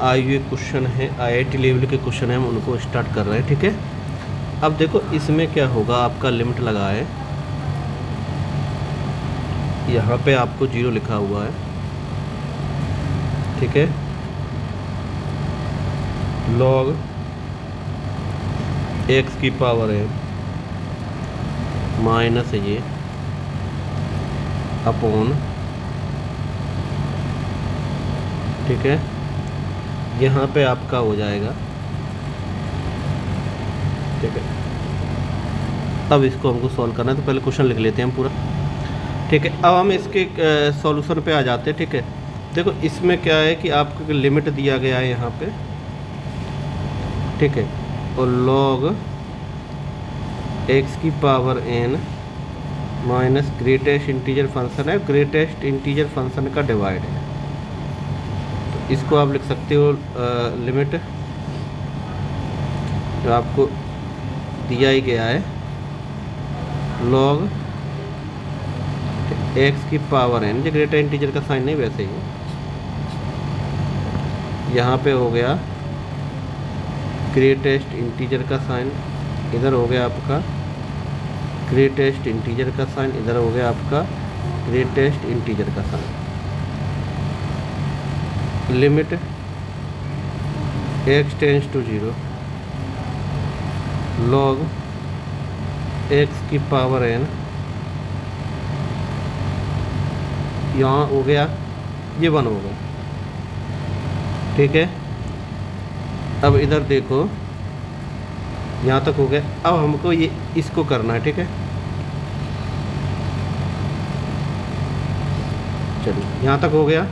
IU question है, IIT level के question है, हम उनको स्टार्ट कर रहे हैं। ठीक है, अब देखो इसमें क्या होगा, आपका लिमिट लगा है, यहाँ पे आपको 0 लिखा हुआ है। ठीक है, log x की पावर है माइनस ये अपॉन, ठीक है, यहाँ पे आपका हो जाएगा। ठीक है, अब इसको हमको सॉल्व करना है, तो पहले क्वेश्चन लिख लेते हैं हम पूरा। ठीक है, अब हम इसके सॉल्यूशन पे आ जाते हैं। ठीक है, देखो इसमें क्या है कि आपको लिमिट दिया गया है यहाँ पे। ठीक है, और log x की power n minus greatest integer function है, ग्रेटेस्ट इंटीजर फंक्शन का डिवाइड है, तो इसको आप लिख सकते हो लिमिट जो आपको दिया ही गया है, log x की पावर n, जो ग्रेटर इंटीजर का साइन नहीं वैसे ही, यहाँ पे हो गया ग्रेटेस्ट इंटीजर का साइन, इधर हो गया आपका ग्रेटेस्ट इंटीजर का साइन, इधर हो गया आपका ग्रेटेस्ट इंटीजर का sign. Limit x tends to 0 log x की पावर n, यहाँ हो गया ये 1 होगा। ठीक है, अब इधर देखो यहाँ तक हो गया, अब हमको ये इसको करना है। ठीक है, चलिए यहाँ तक हो गया।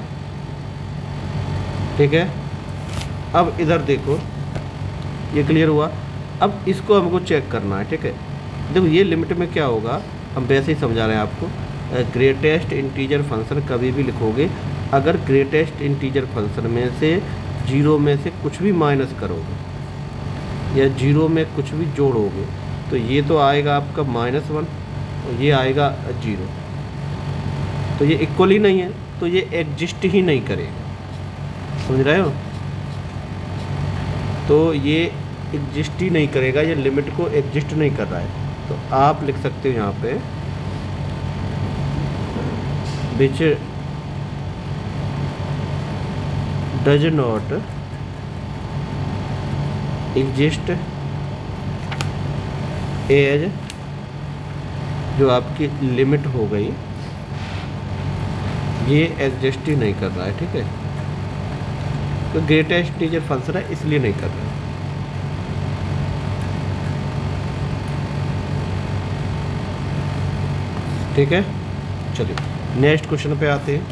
ठीक है, अब इधर देखो ये क्लियर हुआ, अब इसको हमको चेक करना है। ठीक है, देखो ये लिमिट में क्या होगा, हम वैसे ही समझा रहे हैं आपको। ग्रेटेस्ट इंटीजर फंक्शन कभी भी लिखोगे, अगर ग्रेटेस्ट इंटीजर फंक्शन में से 0 में से कुछ भी माइनस करोगे या 0 में कुछ भी जोड़ोगे, तो ये तो आएगा आपका -1 और ये आएगा 0, तो ये इक्वल ही नहीं है, तो ये एग्जिस्ट ही नहीं करेगा। समझ रहे हो, तो ये एग्जिस्ट ही नहीं करेगा, ये लिमिट को एग्जिस्ट नहीं कर रहा है। तो आप लिख सकते हो यहाँ पे which does not exist as, जो आपकी लिमिट हो गई ये एग्जिस्ट ही नहीं कर रहा है। ठीक है, तो ग्रेटेस्ट इंटीजर फंक्शन है इसलिए नहीं कर रहा है। ठीक है, चलिए नेक्स्ट क्वेश्चन पे आते हैं।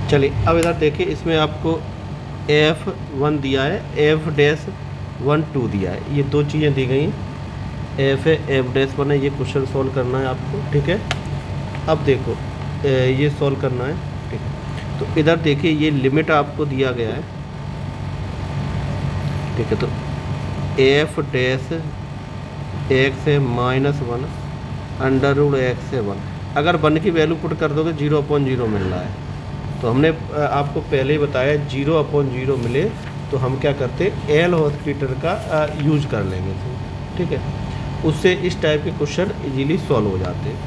चलिए अब इधर देखिए, इसमें आपको F1 दिया है, F-12 दिया है, ये दो चीज़ें दी गई हैं, F है F-1 है, ये क्वेश्चन सॉल्व करना है आपको। ठीक है, अब देखो ये सॉल्व करना है। ठीक है, तो इधर देखिए ये लिमिट आपको दिया गया है। ठीक है, तो F' x है -1 √x है 1, अगर 1 की वैल्यू पुट कर दोगे 0/0 मिल रहा है, तो हमने आपको पहले ही बताया 0/0 मिले तो हम क्या करते, एल हॉस्पिटल का यूज कर लेंगे। ठीक है, उससे इस टाइप के क्वेश्चन इजीली सॉल्व हो जाते हैं।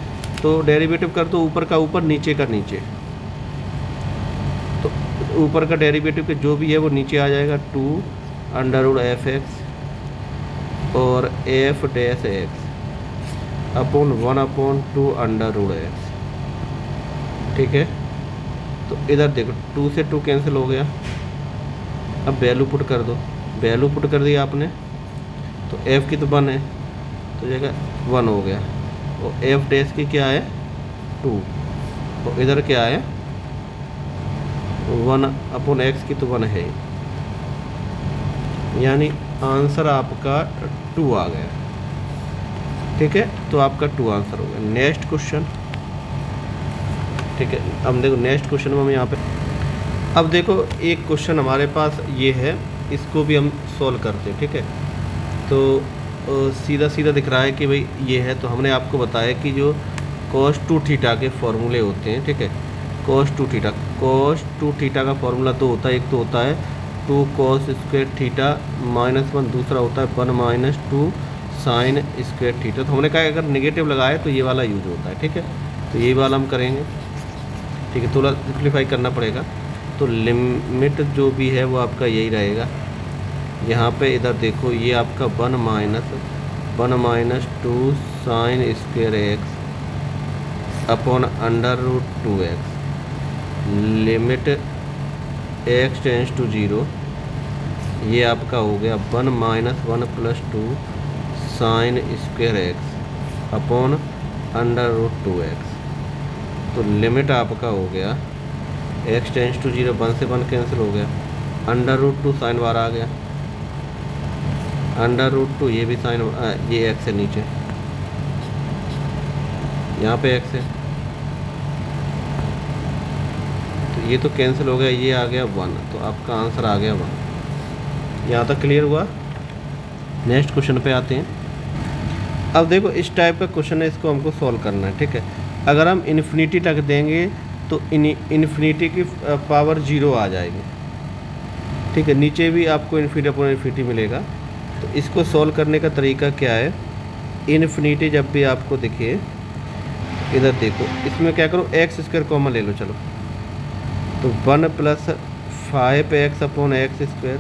तो डेरिवेटिव कर दो, ऊपर का ऊपर नीचे का नीचे, तो ऊपर का डेरिवेटिव के जो भी है वो नीचे आ जाएगा 2 √f(x) और f'(x) अपॉन 1/2 √x। ठीक है, तो इधर देखो 2 से 2 कैंसिल हो गया, अब वैल्यू पुट कर दो, वैल्यू पुट कर दी आपने, तो f की तो 1 है, तो जगह 1 हो गया, और f' की क्या है 2, और इधर क्या है 1/x की तो 1 है, यानी आंसर आपका 2 आ गया। ठीक है, तो आपका 2 आंसर हो गया। Next question. ठीक है, अब देखो नेक्स्ट क्वेश्चन में हम यहाँ पे, अब देखो एक क्वेश्चन हमारे पास ये है, इसको भी हम सॉल्व करते हैं। ठीक है, तो सीधा सीधा दिख रहा है कि भाई ये है, तो हमने आपको बताया कि जो cos 2θ के फॉर्मूले होते हैं, ठीक है, cos 2 थीटा। cos 2 थीटा का फॉर्मूला तो होता है, एक तो होता है 2 cos स्क्वायर थीटा -1, दूसरा होता है 1 माइनस 2 साइन स्क्वायर थीटा। तो हमने कहा अगर नेगेटिव लगाए तो ये वाला यूज होता है, ठीक है। तो यही वाला हम करेंगे, ठीक है। थोड़ा सिंप्लीफाई करना पड़ेगा। तो लिमिट जो भी है वो आपका यही रहेगा। यहाँ पे इधर देखो ये आपका 1 minus 2 sine square x upon √2x limit x tends to 0। ये आपका हो गया 1 minus 1 plus 2 sine square x upon √2x। तो लिमिट आपका हो गया x टेंस टू 0, 1 से 1 कैंसिल हो गया, √2 साइन बार आ गया, √2 ये भी साइन, ये x है नीचे, यहाँ पे x है, तो ये तो कैंसिल हो गया, ये आ गया 1। तो आपका आंसर आ गया 1। यहाँ तक क्लियर हुआ। नेक्स्ट क्वेश्चन पे आते हैं। अब देखो इस टाइप का क्वेश्चन है, इसको हमको सॉल्व करना है, ठीक है। अगर हम इन्फिनिटी तक देंगे तो इन्फिनिटी की पावर 0 आ जाएगी, ठीक है। नीचे भी आपको इन्फिनिटी अपॉन इन्फिनिटी मिलेगा। तो इसको सॉल्व करने का तरीका क्या है, इन्फिनिटी जब भी आपको दिखे, इधर देखो इसमें क्या करो, एक्स स्क्वायर कॉमन ले लो, चलो। तो 1 plus 5x upon x square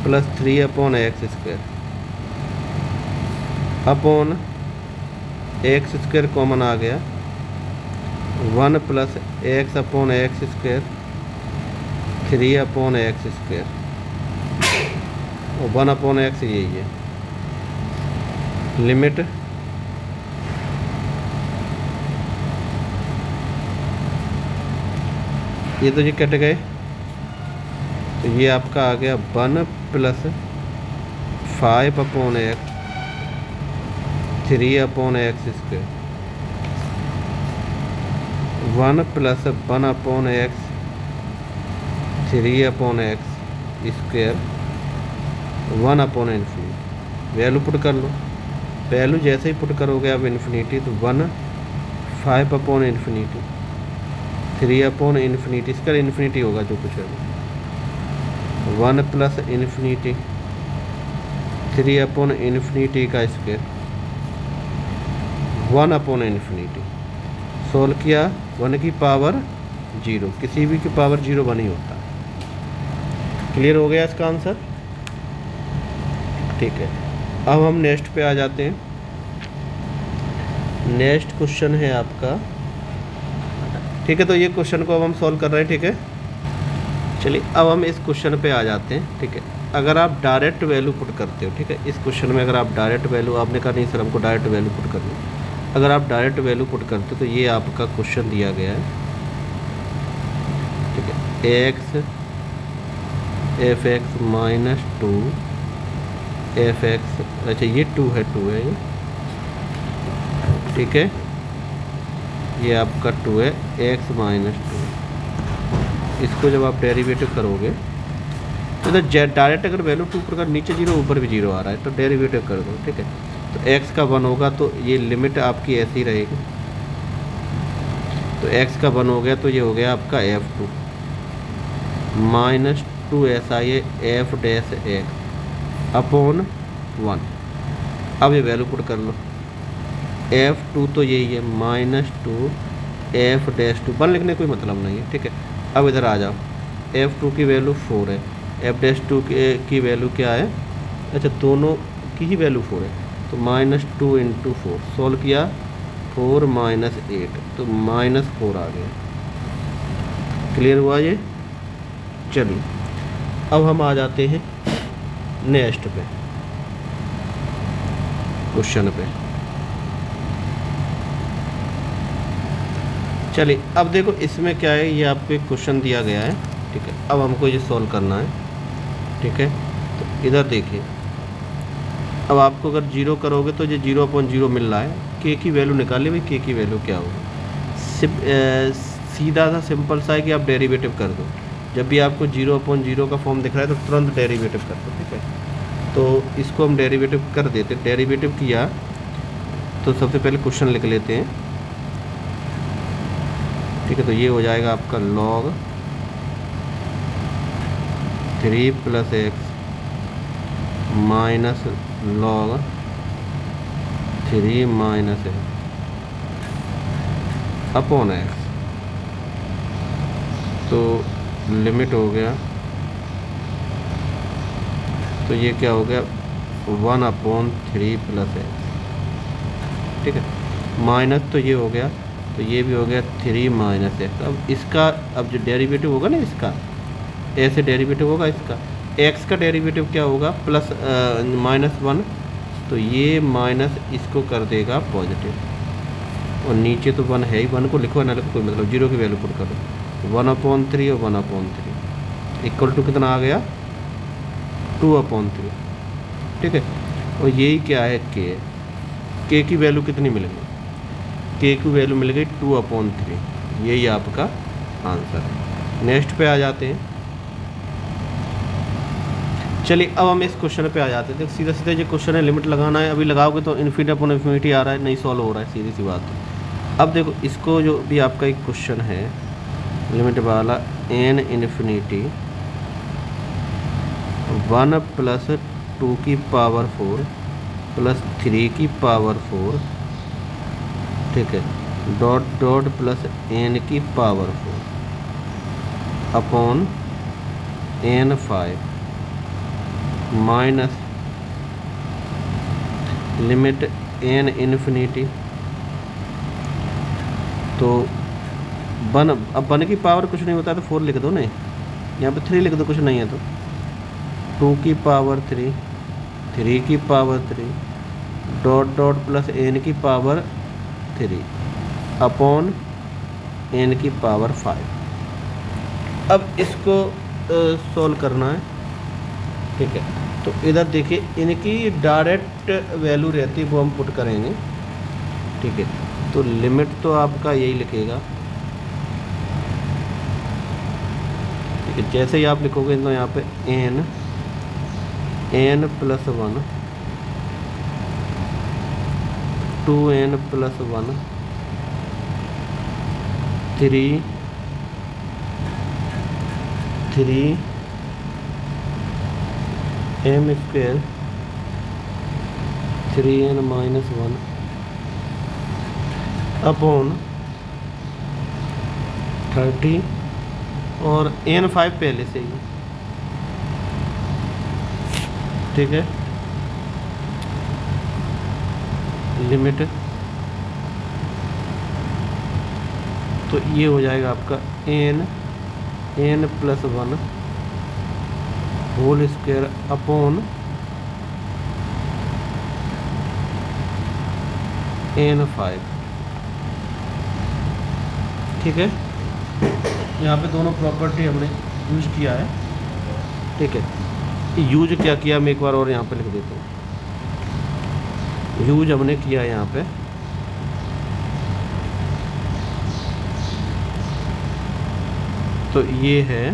plus 3 upon x square upon x square common आ गया, 1 plus x upon x square 3 upon x square और 1 अपॉन एक्स यही है। लिमिट ये तो ये कट गए, तो ये आपका आ गया 1 plus 5 upon x 3 upon x square, 1 plus 1 upon x 3 upon x square 1 upon infinity. Value put कर लो, वैल्यू जैसे ही पुट करोगे आप इन्फिनिटी, तो 1 5 अपॉन इन्फिनिटी 3 अपॉन इन्फिनिटी, इसका इन्फिनिटी होगा जो कुछ है, 1 प्लस इन्फिनिटी 3 अपॉन इन्फिनिटी का स्क्वायर 1 अपॉन इन्फिनिटी। सोल्व किया, 1 की पावर 0, किसी भी की पावर 0 1 ही होता है। क्लियर हो गया इसका आंसर, ठीक है। अब हम नेक्स्ट पे आ जाते हैं। नेक्स्ट क्वेश्चन है आपका, ठीक है। तो ये क्वेश्चन को अब हम सॉल्व कर रहे हैं, ठीक है। चलिए अब हम इस क्वेश्चन पे आ जाते हैं, ठीक है। अगर आप डायरेक्ट वैल्यू पुट करते हो, ठीक है, इस क्वेश्चन में अगर आप डायरेक्ट वैल्यू, आपने कहा नहीं सर हमको डायरेक्ट वैल्यू पुट करनी, अगर आप डायरेक्ट वैल्यू पुट करते हो तो ये आपका क्वेश्चन दिया गया है, ठीक है। X F x minus 2 F x, अच्छा ये 2 है ये, ठीक है। ये आपका 2 है, एक्स माइनस 2। इसको जब आप डेरिवेटिव करोगे तो इधर डायरेक्ट अगर वैल्यू 2 पर नीचे 0 ऊपर भी 0 आ रहा है तो डेरिवेटिव कर दो, ठीक है। तो x का 1 होगा तो ये लिमिट आपकी ऐसी रहेगी। तो x का 1 हो गया तो ये हो गया आपका f2 माइनस 2 ऐसा ये f डैश x अपॉन 1। अब ये वैल्यू पुट कर लो, f2 तो यही है माइनस 2 f डैश 2, 1 लिखने कोई मतलब नहीं है, ठीक है। अब इधर आ जाओ, f2 की वैल्यू 4 है, f डैश 2 की वैल्यू क्या है, अच्छा दोनों की ही वैल्यू 4 है, तो माइनस 2 इंटू 4, सोल्व किया 4 माइनस 8, तो माइनस 4 आ गया। क्लियर हुआ ये। चलिए अब हम आ जाते हैं नेक्स्ट पे क्वेश्चन पे। चलिए अब देखो इसमें क्या है, ये आपको एक क्वेश्चन दिया गया है, ठीक है। अब हमको ये सॉल्व करना है, ठीक है। तो इधर देखिए, अब आपको अगर 0 करोगे तो ये 0/0 मिल रहा है, k की वैल्यू निकालिए भाई, k की वैल्यू क्या होगी। सीधा सा सिंपल सा है कि आप डेरिवेटिव कर दो। जब भी आपको 0/0 का फॉर्म दिख रहा है तो तुरंत डेरिवेटिव कर दो, ठीक है। तो इसको हम डेरिवेटिव कर देते, डेरिवेटिव किया तो सबसे पहले क्वेश्चन लिख लेते हैं। ठीक है। तो ये हो जाएगा आपका log 3 + x minus log 3 - x upon x। तो लिमिट हो गया, तो ये क्या हो गया 1/3 + x, ठीक है। माइनस तो ये हो गया, तो ये भी हो गया 3 - x। अब इसका अब जो डेरिवेटिव होगा ना, इसका ऐसे डेरिवेटिव होगा, इसका x का डेरिवेटिव क्या होगा प्लस -1, तो ये माइनस इसको कर देगा पॉजिटिव, और नीचे तो 1 है ही, 1 को लिखो ना लिखो कोई मतलब, 0 की वैल्यू पुट करो। 1/3 और 1/3 इक्वल टू कितना आ गया 2/3, ठीक है। और यही क्या है के की वैल्यू कितनी मिल गई, के की वैल्यू मिल गई 2/3, यही आपका आंसर है। नेक्स्ट पे आ जाते हैं। चलिए अब हम इस क्वेश्चन पे आ जाते हैं। सीधा सीधा ये क्वेश्चन है, लिमिट लगाना है। अभी लगाओगे तो इन्फिनिटी आ रहा है, नहीं सॉल्व हो रहा है, सीधी सी बात है। अब देखो इसको, जो भी आपका एक क्वेश्चन है लिमिट वाला, n इन्फिनिटी 1 + 2 की पावर 4 + 3 की पावर 4, ठीक है, डॉट डॉट प्लस n की power 4 upon n5 minus limit n infinity. तो 1, अब 1 की पावर कुछ नहीं होता है तो 4 लिख दो, नहीं यहाँ पे 3 लिख दो, कुछ नहीं है तो 2 की पावर 3, 3 की power 3, dot dot plus n की पावर 3 अपॉन n की पावर 5। अब इसको सॉल्व करना है, ठीक है। तो इधर देखिए इनकी डायरेक्ट वैल्यू रहती है, वो हम पुट करेंगे, ठीक है। तो लिमिट तो आपका यही लिखेगा, ठीक है। जैसे ही आप लिखोगे तो यहाँ पे n + 1 2n + 1 3 m² 3n - 1 upon 30, और n5 पहले से ही, ठीक है। लिमिट तो ये हो जाएगा आपका n + 1 whole square upon n5, ठीक है। यहाँ पे दोनों प्रॉपर्टी हमने यूज किया है, ठीक है। यूज क्या किया मैं एक बार और यहाँ पे लिख देता हूँ। यूज हमने किया है यहाँ पे, तो ये है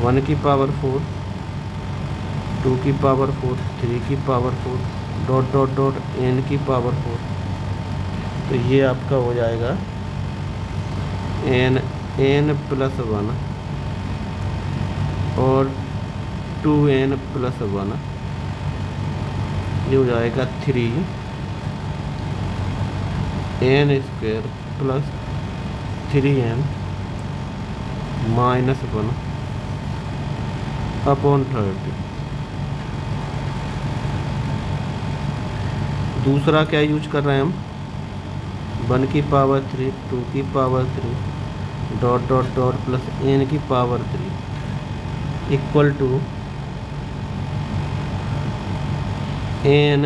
1 की पावर 4, 2 की पावर 4, 3 की power 4, dot dot dot n की पावर 4। तो ये आपका हो जाएगा n + 1 और 2n + 1, ये हो जाएगा 3n² + 3n - 1 अपॉन 30। दूसरा क्या यूज कर रहे हैं हम, 1 की पावर 3, 2 की power 3, dot dot dot plus n की power 3 equal to n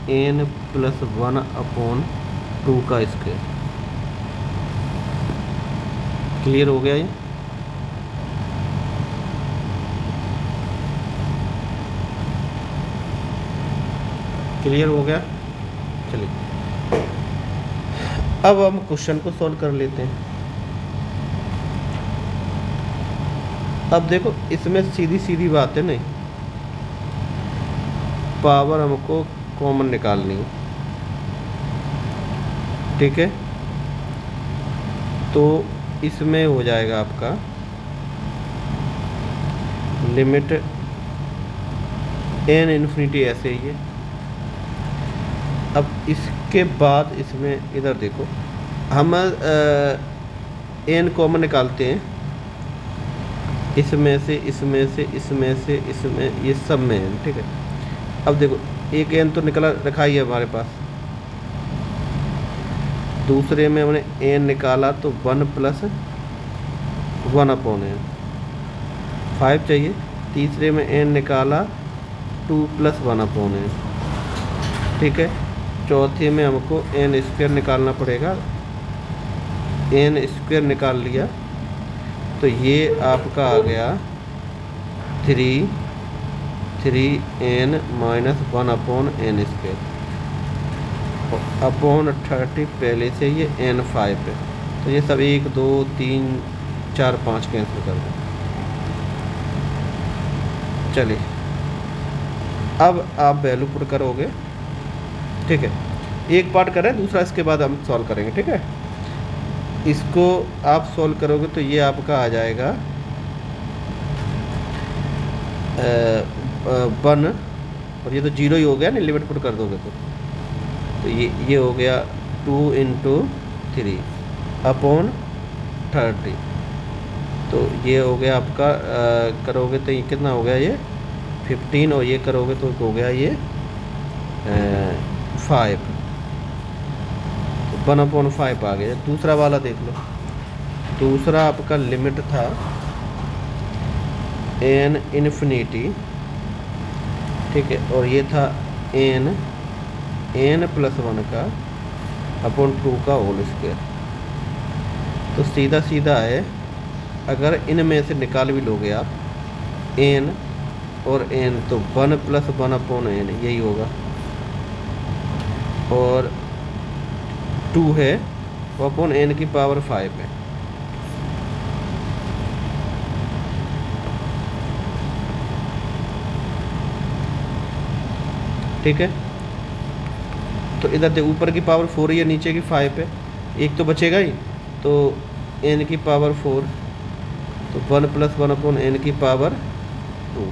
+ 1 upon 2 का स्क्वायर। क्लियर हो गया ये? क्लियर हो गया। चलिए अब हम क्वेश्चन को सॉल्व कर लेते हैं। अब देखो इसमें सीधी सीधी बात है, नहीं पावर हमको कॉमन निकालनी है, ठीक है। तो इसमें हो जाएगा आपका लिमिट n इन्फिनिटी ऐसे ही है। अब इसके बाद इसमें इधर देखो, हम n कॉमन निकालते हैं, इसमें से इसमें से इसमें से इसमें, ये सब में n, ठीक है। अब देखो एक n तो निकला रखा ही है हमारे पास, दूसरे में हमने n निकाला तो 1 + 1/n 5 चाहिए, तीसरे में n निकाला 2 + 1/n, ठीक है। चौथे में हमको n² निकालना पड़ेगा, n² निकाल लिया तो ये आपका आ गया 3n - 1/n², अपॉन 30 पहले से ये n5 है, तो ये सब 1 2 3 4 5 कैंसिल कर दें। चलिए अब आप वैल्यू पुट करोगे, ठीक है। एक पार्ट करें, दूसरा इसके बाद हम सॉल्व करेंगे, ठीक है। इसको आप सॉल्व करोगे तो ये आपका आ जाएगा 1, और ये तो 0 ही हो गया ना, लिमिट पुट कर दोगे तो ये हो गया 2 × 3 अपॉन 30, तो ये हो गया आपका करोगे तो ये कितना हो गया, ये 15, और ये करोगे तो हो गया ये 5, तो 1/5 आ गया। दूसरा वाला देख लो, दूसरा आपका लिमिट था n इन्फिनिटी, ठीक है, और ये था n + 1 का अपॉन 2 का होल स्क्वायर। तो सीधा सीधा है, अगर इनमें से निकाल भी लोगे आप n और n, तो 1 + 1/n यही होगा, और 2 है वो अपॉन n⁵ 5 है। ठीक है, तो इधर देखो ऊपर की पावर 4 है, नीचे की 5 है, एक तो बचेगा ही, तो n⁵ 4, तो 1 + 1/n⁵ 2,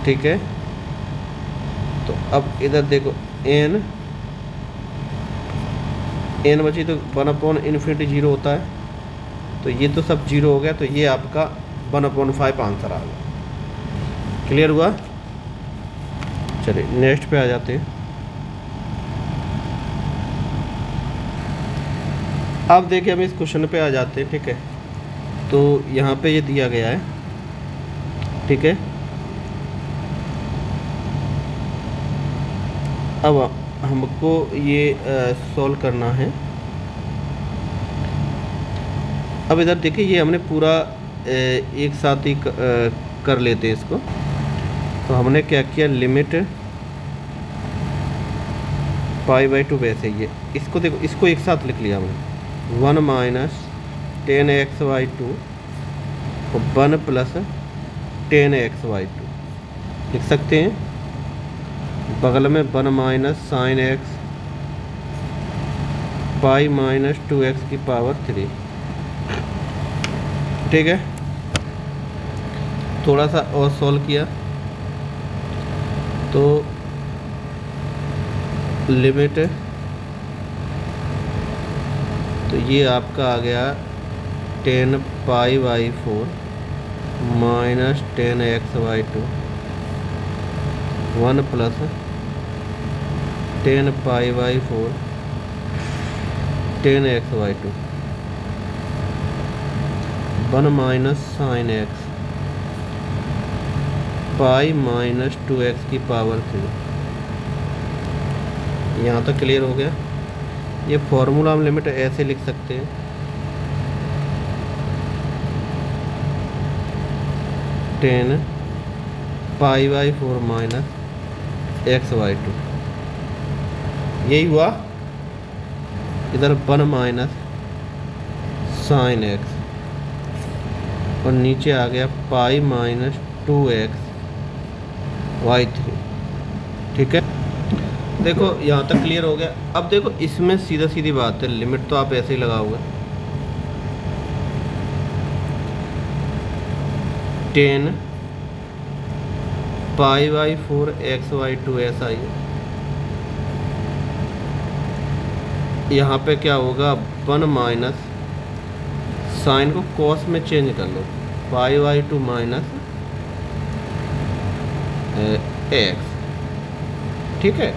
ठीक है। तो अब इधर देखो n बची तो 1/∞ 0 होता है, तो ये तो सब 0 हो गया, तो ये आपका 1/5 आंसर आ गया। क्लियर हुआ? चलिए नेक्स्ट पे आ जाते हैं। अब देखिए हम इस क्वेश्चन पे आ जाते हैं, ठीक है। तो यहाँ पे ये दिया गया है, ठीक है। अब हमको ये सॉल्व करना है। अब इधर देखिए ये हमने पूरा एक साथ ही कर लेते हैं इसको। तो हमने क्या किया, लिमिट π/2 वैसे ही है, इसको देखो, इसको एक साथ लिख लिया हमने, 1 - 10x/2 और 1 + 10x/2 लिख सकते हैं। बगल में 1 - sin x π - 2x⁵, ठीक है। थोड़ा सा और सॉल्व किया तो लिमिट, तो ये आपका आ गया 10π/4 - 10x/2 1 + 10π/4 10x/2 1 - sin x π - 2x⁵। यहाँ तक क्लियर हो गया। ये फॉर्मूला हम लिमिट ऐसे लिख सकते हैं, 10π/4 - x/2, यही हुआ। इधर 1 - sin x और नीचे आ गया π - 2x/3, ठीक है। देखो यहाँ तक क्लियर हो गया। अब देखो इसमें सीधा सीधी बात है, लिमिट तो आप ऐसे ही लगाओगे, 10 π/4 x/2 ऐसा ही है। यहाँ पे क्या होगा, 1 माइनस साइन को कॉस में चेंज कर लो, π/2 माइनस एक्स, ठीक है।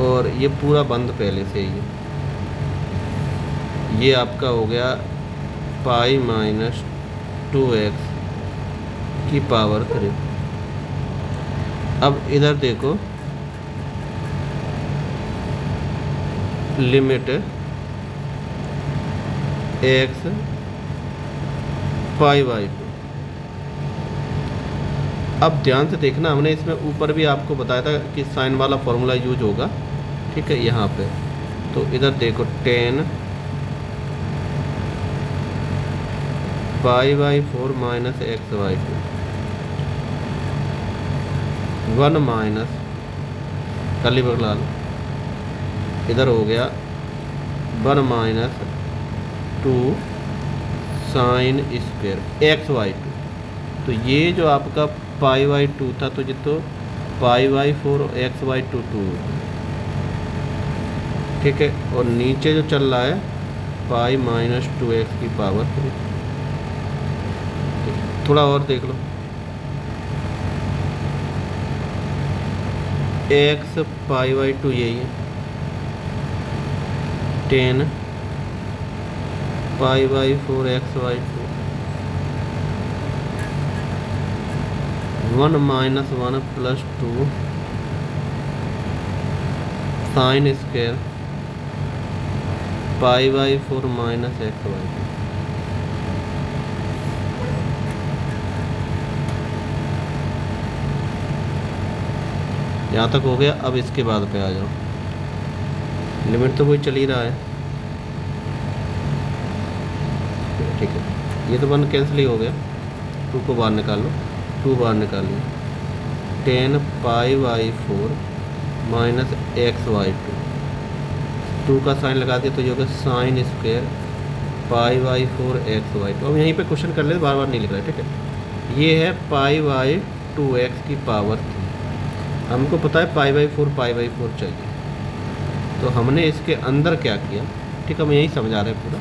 और ये पूरा बंद पहले से ही है, ये आपका हो गया π-2x की पावर 3। अब इधर देखो, लिमिट x π/2। अब ध्यान से देखना, हमने इसमें ऊपर भी आपको बताया था कि साइन वाला फॉर्मूला यूज होगा, ठीक है। यहाँ पे तो इधर देखो 10 π/4 minus x/2, 1 minus curly bracket लगा लो, इधर हो गया 1 माइनस 2 साइन स्क्वायर x/2। तो ये जो आपका π/2 था, तो ये तो π/4 x/2 2, ठीक है। और नीचे जो चल रहा है π-2x की पावर 3। थोड़ा और देख लो, x π/2 यही है, 10 π/4 x/2, 1 minus 1 plus 2 sine square π/4 minus x/2। यहाँ तक हो गया। अब इसके बाद पे आ जाओ, लिमिट तो वही चल ही रहा है, ठीक है। ये तो 1 कैंसिल ही हो गया, 2 को बाहर निकाल लो, 2 बाहर निकालिए, 10 π/4 माइनस x/2, 2 का साइन लगा दिया तो ये होगा साइन स्क्वायर π/4 x/2। अब यहीं पे क्वेश्चन कर ले, बार बार नहीं लिख रहा है, ठीक है। ये है π/2x की पावर 3। हमको पता है π/4 π/4 चाहिए, तो हमने इसके अंदर क्या किया, ठीक है, हम यही समझा रहे हैं पूरा,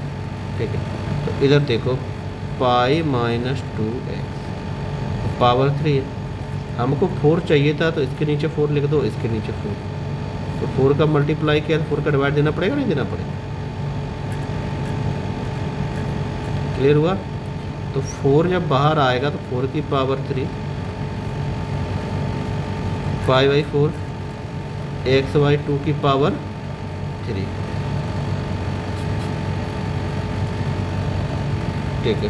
ठीक है। तो इधर देखो π-2x पावर 3 है, हमको 4 चाहिए था, तो इसके नीचे 4 लिख दो, इसके नीचे 4, तो 4 का मल्टीप्लाई किया तो 4 का डिवाइड देना पड़ेगा, नहीं देना पड़ेगा, क्लियर हुआ। तो 4 जब बाहर आएगा तो 4 की पावर 3 π/4 x/2 की पावर 3, ठीक है।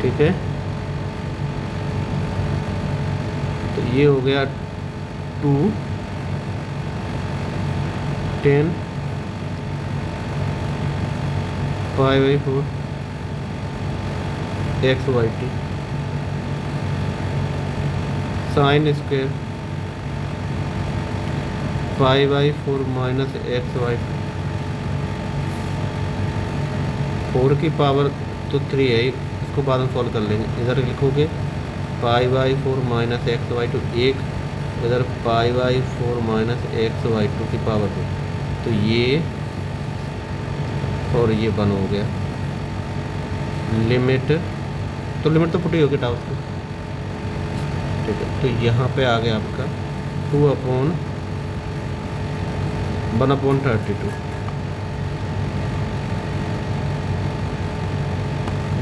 ठीक है, तो ये हो गया 2 10 π/4 x/2 sign square π/4 minus x/2, 4 की पावर तो 3 है, इसको बाद में सॉल्व कर लेंगे। इधर लिखोगे π/4 माइनस x/2 1, इधर π/4 माइनस x/2 की पावर 2, तो ये और ये 1 हो गया। लिमिट तो पुट ही होगी टाउस की, ठीक है। तो यहाँ पे आ गया आपका 2/1/32,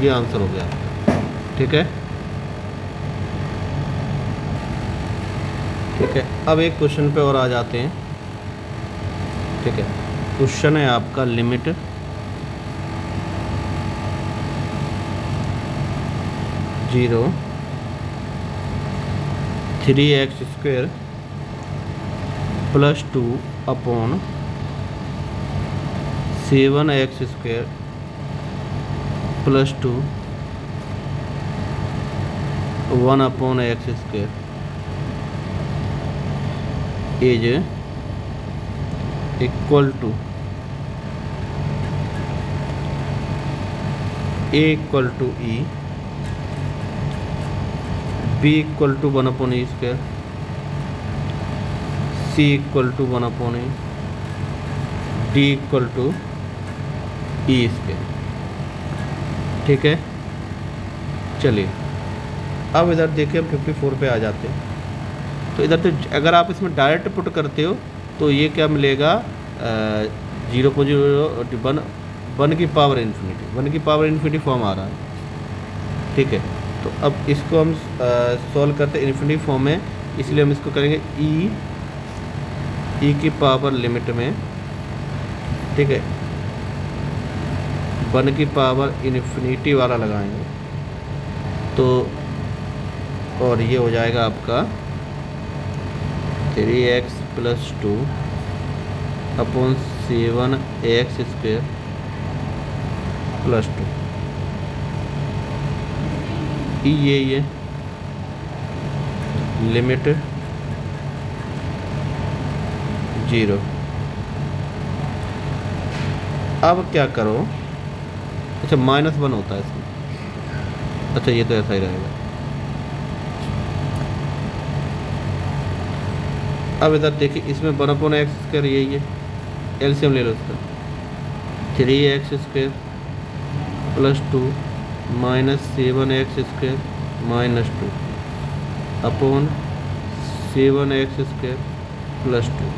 ये आंसर हो गया, ठीक है। ठीक है, अब एक क्वेश्चन पे और आ जाते हैं, ठीक है। क्वेश्चन है आपका लिमिट 0 3x² + 2 अपॉन 7x² + 2 1/x² is equal to a equal to e, b equal to 1/e², c equal to 1/e, d equal to e²। ठीक है, चलिए अब इधर देखिए हम 54 पे आ जाते हैं। तो इधर तो अगर आप इसमें डायरेक्ट पुट करते हो तो ये क्या मिलेगा, 0.0 वन की पावर इन्फिनिटी फॉर्म आ रहा है। ठीक है, तो अब इसको हम सॉल्व करते हैं इन्फिनिटी फॉर्म में, इसलिए हम इसको करेंगे ई की पावर लिमिट में। ठीक है, वन की पावर इन्फिनिटी वाला लगाएंगे तो, और ये हो जाएगा आपका 3x + 2 अपॉन 7x² + 2 ये लिमिट 0। अब क्या करो, अच्छा -1 होता है इसमें, अच्छा ये तो ऐसा ही रहेगा। अब इधर देखिए इसमें 1/x² यही है, एलसीएम ले लो इसका, 3x² + 2 -7x² - 2 अपॉन 7x² + 2।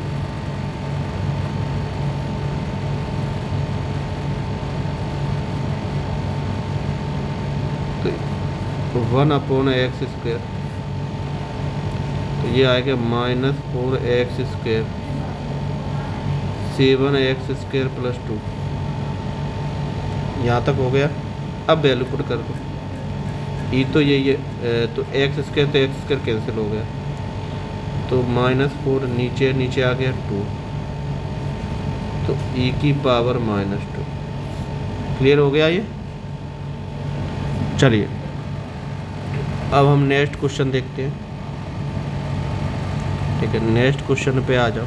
तो 1/x², तो ये आएगा -4x², 7x² + 2। यहाँ तक हो गया। अब वैल्यू पुट कर दो, ई तो यही है, तो x² तो x² कैंसिल हो गया, तो -4 नीचे आ गया 2, तो e की पावर -2। क्लियर हो गया ये। चलिए अब हम नेक्स्ट क्वेश्चन देखते हैं। ठीक है, नेक्स्ट क्वेश्चन पे आ जाओ।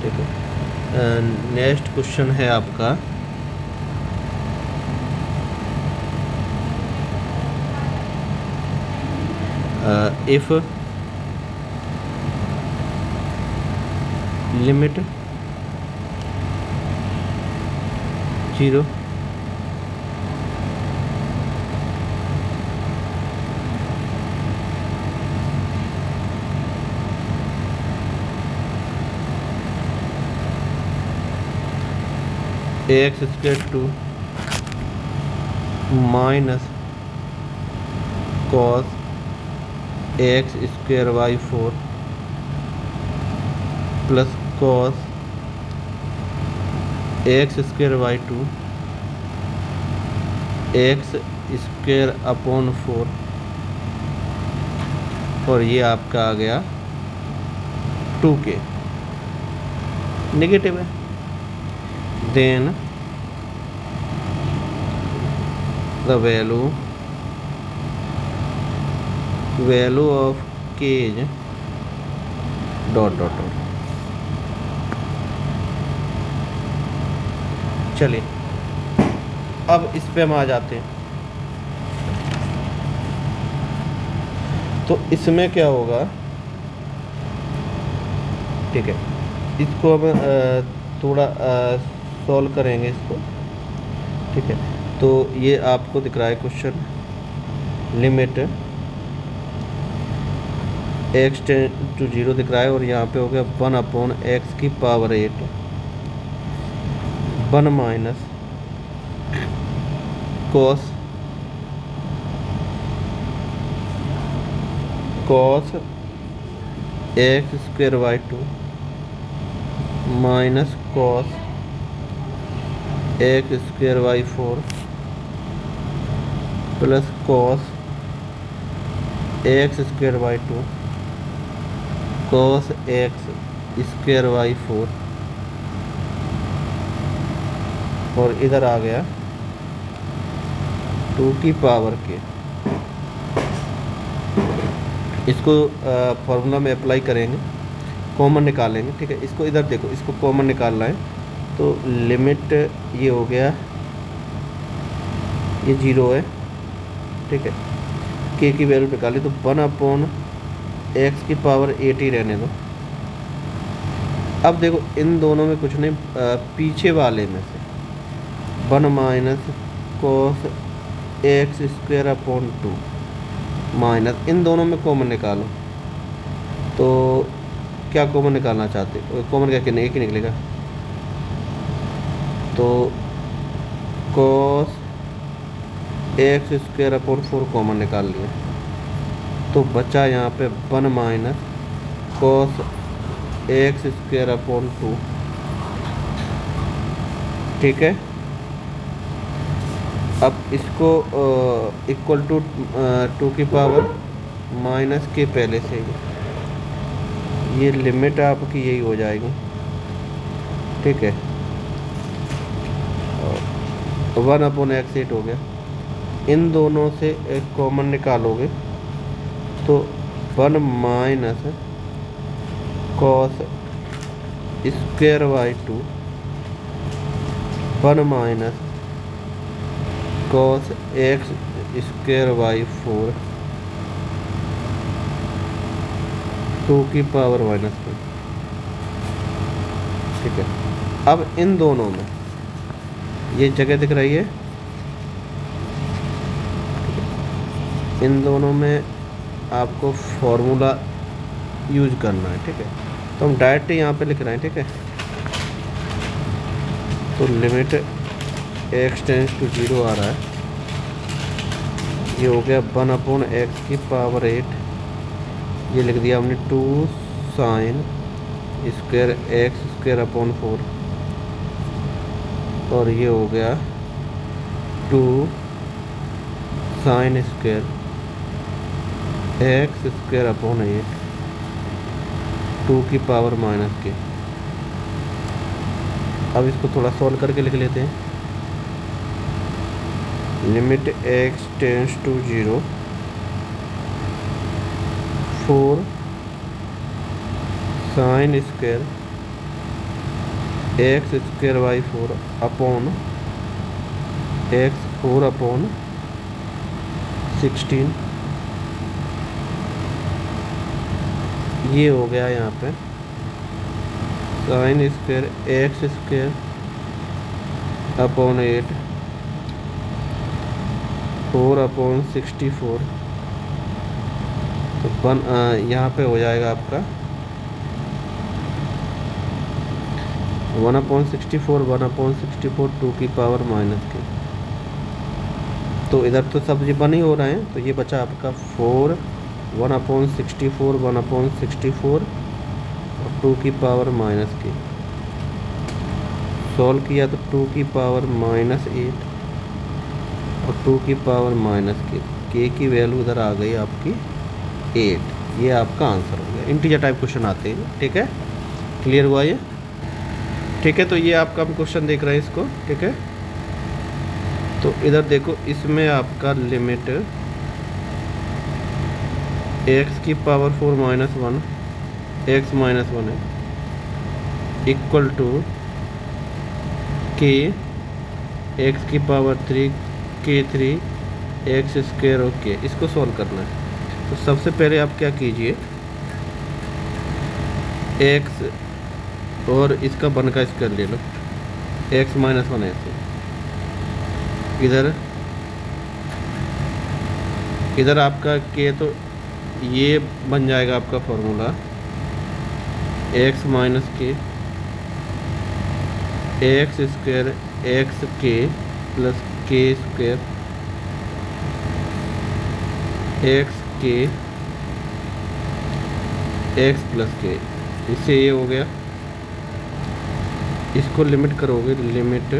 ठीक है, नेक्स्ट क्वेश्चन है आपका if limit 0 ax² 2 minus cos x² y 4 plus cos x² y 2 x² upon 4, और ये आपका आ गया 2k, नेगेटिव है। Then the value of k is ... चलिए अब इस पे हम आ जाते हैं। तो इसमें क्या होगा, ठीक है, इसको हम थोड़ा सॉल्व करेंगे इसको। ठीक है, तो ये आपको दिख रहा है क्वेश्चन, लिमिट x → 0 दिख रहा है, और यहाँ पे हो गया 1/x की power 8 1 minus cos x² y 2 minus cos x² y 4 plus cos x² y 2 cos x² y 4, और इधर आ गया 2 की पावर k। इसको फार्मूला में अप्लाई करेंगे, कॉमन निकालेंगे, ठीक है। इसको इधर देखो, इसको कॉमन निकालना है, तो लिमिट ये हो गया, ये 0 है, ठीक है। के की वैल्यू निकाली तो 1/x की पावर 8 ही रहने दो। अब देखो इन दोनों में कुछ नहीं, पीछे वाले में से 1 - cos x² 2 माइनस, इन दोनों में कॉमन निकालो। तो क्या कॉमन निकालना चाहते हो? कॉमन क्या एक ही निकलेगा, तो cos x² 4 कॉमन निकाल लिया, तो बचा यहाँ पे 1 - cos x² 2, ठीक है। अब इसको इक्वल टू 2 की पावर माइनस के पहले से ये लिमिट आपकी यही हो जाएगी, ठीक है। 1/x8 हो गया। इन दोनों से एक कॉमन निकालोगे तो 1 - cos square 2 1 - cos x² 4 2 की पावर -2, ठीक है। अब इन दोनों में ये जगह दिख रही है, इन दोनों में आपको फॉर्मूला यूज करना है, ठीक है। तो हम डायरेक्ट यहाँ पे लिख रहे हैं, ठीक है। तो लिमिट x टेंस टू 0 आ रहा है, ये हो गया 1/x की पावर 8, ये लिख दिया हमने 2 sin स्क्वायर x² 4, और ये हो गया 2 sin स्क्वायर x² 8 2 की पावर -के। अब इसको थोड़ा सॉल्व करके लिख लेते हैं। Limit x tends to 0 4 sin square x² 4 upon x 4/16, ये हो गया यहाँ पे sin स्क्वायर x² 8 4/64, तो यहाँ पे हो जाएगा आपका 1/64 1/64 2 की पावर -के। तो इधर तो सब्जी बनी हो रहे हैं, तो ये बचा आपका 4 1/64 1/64 और 2 की पावर -के। सॉल्व किया तो 2 की पावर -8 और 2 की पावर -के की वैल्यू इधर आ गई आपकी 8। ये आपका आंसर हो गया। इंटीजर टाइप क्वेश्चन आते हैं, ठीक है। क्लियर हुआ ये, ठीक है। तो ये आपका हम क्वेश्चन देख रहे हैं इसको, ठीक है। तो इधर देखो, इसमें आपका लिमिट x की पावर 4 -1 x -1 है, इक्वल टू k x की पावर 3 k3 x² ओके। इसको सॉल्व करना है, तो सबसे पहले आप क्या कीजिए, x और इसका 1 का स्क्वायर ले लो, x -1 ऐसे इधर आपका k, तो ये बन जाएगा आपका formula x - k x² x k plus k² x k x plus के। इससे ये हो गया, इसको लिमिट करोगे, लिमिट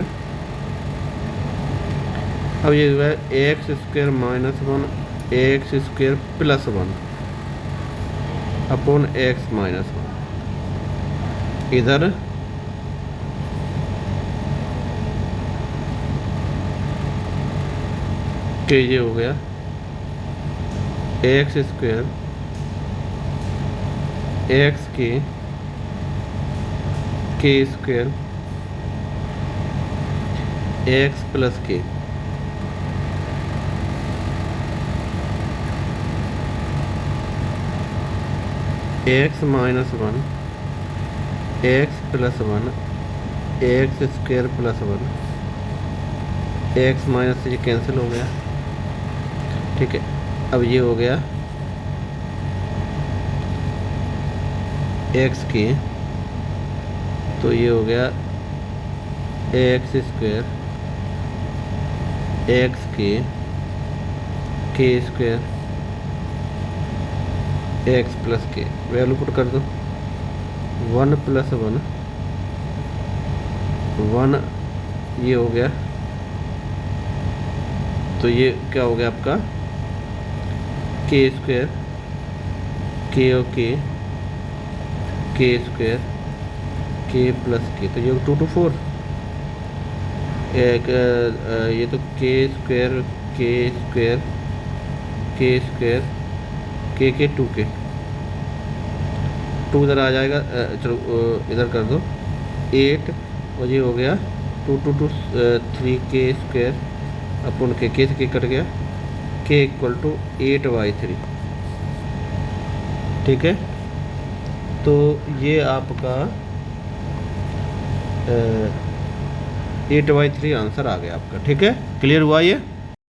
अब ये हुआ x² -1 x² plus 1 upon x -1, इधर के ये हो गया x² एक्स के स्क्वायर एक्स प्लस के x minus one x plus one x square plus one x minus से ये कैंसिल हो गया, ठीक है। अब ये हो गया एक्स के, तो ये हो गया एक्स स्क्वायर एक्स के स्क्वायर एक्स प्लस के, वैल्यू पुट कर दो, वन प्लस वन वन, ये हो गया, तो ये क्या हो गया आपका के स्क्वायर के और के स्क्वायर के प्लस के, तो ये 2 to 4 एक ये तो के स्क्वायर के 2 के 2 इधर आ जाएगा, चलो इधर कर दो 8, और ये हो गया 2 to 2 3 के स्क्वायर अपन के से के कट गया, के इक्वल टू 8/3, ठीक है। तो ये आपका 8/3 आंसर आ गया आपका, ठीक है। क्लियर हुआ ये?